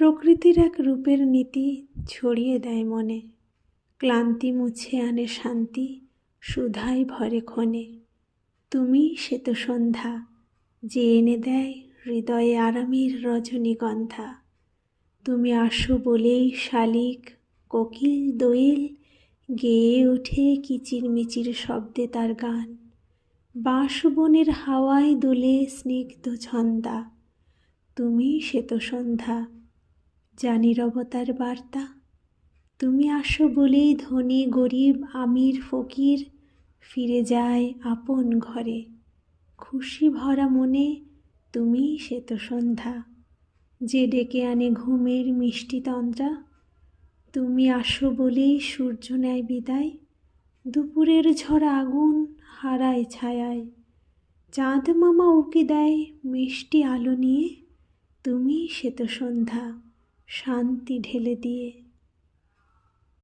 প্রকৃতির এক রূপের নীতি ছড়িয়ে দেয় মনে, ক্লান্তি মুছে আনে শান্তি, সুধায় ভরে ক্ষণে। তুমি শ্বেত সন্ধ্যা, যে এনে দেয় হৃদয়ে আরামের রজনীগন্ধা। তুমি আসো বলেই শালিক, কোকিল, দোয়েল গেয়ে ওঠে কিচিরমিচির শব্দে তার গান। বাঁশবনের হাওয়ায় দোলে স্নিগ্ধ ছন্দা। তুমি শ্বেত সন্ধ্যা, যা নীরবতার বার্তা। তুমি আসো বলেই ধনী গরিব আমির ফকির ফিরে যায় আপন ঘরে। খুশি ভরা মনে তুমি শ্বেত সন্ধ্যা, যে ডেকে আনে ঘুমের মিষ্টি তন্দ্রা। তুমি আসো বলেই সূর্য নেয় বিদায়, দুপুরের ঝড় আগুন হারায় ছায়ায়। চাঁদ মামা উঁকি দেয় মিষ্টি আলো নিয়ে, তুমি শ্বেত সন্ধ্যা, শান্তি ঢেলে দিয়ে।